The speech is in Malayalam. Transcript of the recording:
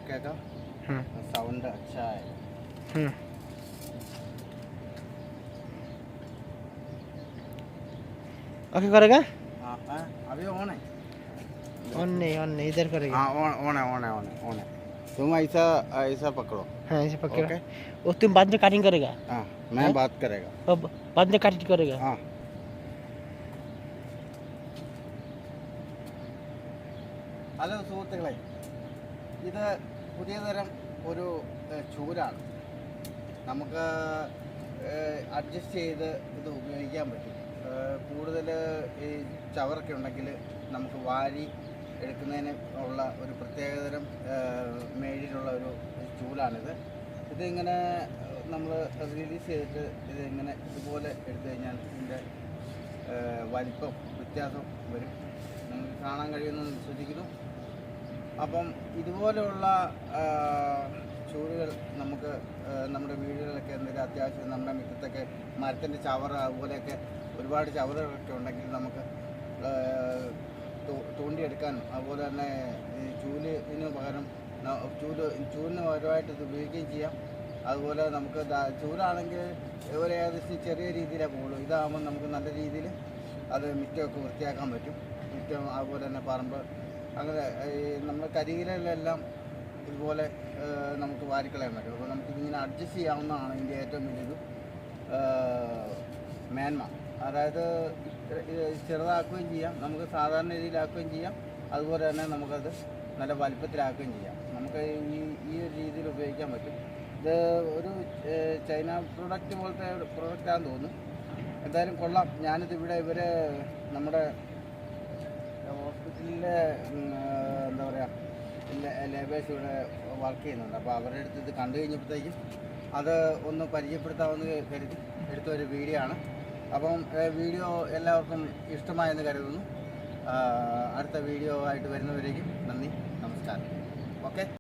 देखेगा साउंड अच्छा है। ओके करेगा? हाँ अभी ऑन है। ऑन नहीं इधर करेगा। हाँ ऑन है। तुम ऐसा ऐसा पकड़ो। हाँ ऐसे पकड़। ओके वो तुम बाद में कटिंग करेगा? हाँ मैं बात करेगा। अब बाद में कटिंग करेगा? हाँ ഹലോ സുഹൃത്തുക്കളെ, ഇത് പുതിയ തരം ഒരു ചൂലാണ്. നമുക്ക് അഡ്ജസ്റ്റ് ചെയ്ത് ഇത് ഉപയോഗിക്കാൻ പറ്റും. കൂടുതൽ ഈ ചവറൊക്കെ ഉണ്ടെങ്കിൽ നമുക്ക് വാരി എടുക്കുന്നതിന് ഉള്ള ഒരു പ്രത്യേകതരം മേടിലുള്ള ഒരു ചൂലാണിത്. ഇതിങ്ങനെ നമ്മൾ റിലീസ് ചെയ്തിട്ട് ഇതിങ്ങനെ ഇതുപോലെ എടുത്തു കഴിഞ്ഞാൽ ഇതിൻ്റെ വലിപ്പം വ്യത്യാസം വരും. നിങ്ങൾക്ക് കാണാൻ കഴിയുമെന്ന് വിശ്വസിക്കുന്നു. അപ്പം ഇതുപോലെയുള്ള ചൂലുകൾ നമുക്ക് നമ്മുടെ വീടുകളിലൊക്കെ എന്തെങ്കിലും അത്യാവശ്യം നമ്മുടെ മുറ്റത്തൊക്കെ മരത്തിൻ്റെ ചവറ് അതുപോലെയൊക്കെ ഒരുപാട് ചവറുകളൊക്കെ ഉണ്ടെങ്കിൽ നമുക്ക് തോണ്ടിയെടുക്കാനും അതുപോലെ തന്നെ ചൂലിന് പകരം ചൂലിന് പകരമായിട്ട് ഇത് ഉപയോഗിക്കുകയും ചെയ്യാം. അതുപോലെ നമുക്ക് ചൂലാണെങ്കിൽ ഒരു ഏകദേശം ചെറിയ രീതിയിലേ പോകുള്ളൂ. ഇതാകുമ്പോൾ നമുക്ക് നല്ല രീതിയിൽ അത് മുറ്റമൊക്കെ വൃത്തിയാക്കാൻ പറ്റും. മുറ്റം അതുപോലെ തന്നെ പറമ്പ് അങ്ങനെ നമ്മൾ കരിയിലെല്ലാം ഇതുപോലെ നമുക്ക് വാരിക്കളയാൻ പറ്റും. അപ്പോൾ നമുക്കിതിങ്ങനെ അഡ്ജസ്റ്റ് ചെയ്യാവുന്നതാണ് ഇതിൻ്റെ ഏറ്റവും വലിയൊരു മേന്മ. അതായത് ചെറുതാക്കുകയും ചെയ്യാം, നമുക്ക് സാധാരണ രീതിയിലാക്കുകയും ചെയ്യാം, അതുപോലെ തന്നെ നമുക്കത് നല്ല വലിപ്പത്തിലാക്കുകയും ചെയ്യാം. നമുക്ക് ഈ ഒരു രീതിയിൽ ഉപയോഗിക്കാൻ പറ്റും. ഇത് ഒരു ചൈന പ്രൊഡക്റ്റ് പോലത്തെ പ്രൊഡക്റ്റാണെന്ന് തോന്നുന്നു. എന്തായാലും കൊള്ളാം. ഞാനിത് ഇവിടെ നമ്മുടെ ഹോസ്പിറ്റലിലെ എന്താ പറയുക ലേബേഴ്സ് ഇവിടെ വർക്ക് ചെയ്യുന്നുണ്ട്. അപ്പോൾ അവരുടെ അടുത്ത് ഇത് കണ്ടു കഴിഞ്ഞപ്പോഴത്തേക്കും അത് ഒന്ന് പരിചയപ്പെടുത്താമെന്ന് കരുതി എടുത്തൊരു വീഡിയോ ആണ്. അപ്പം വീഡിയോ എല്ലാവർക്കും ഇഷ്ടമായെന്ന് കരുതുന്നു. അടുത്ത വീഡിയോ ആയിട്ട് വരുന്നവരേക്കും നന്ദി, നമസ്കാരം. ഓക്കെ.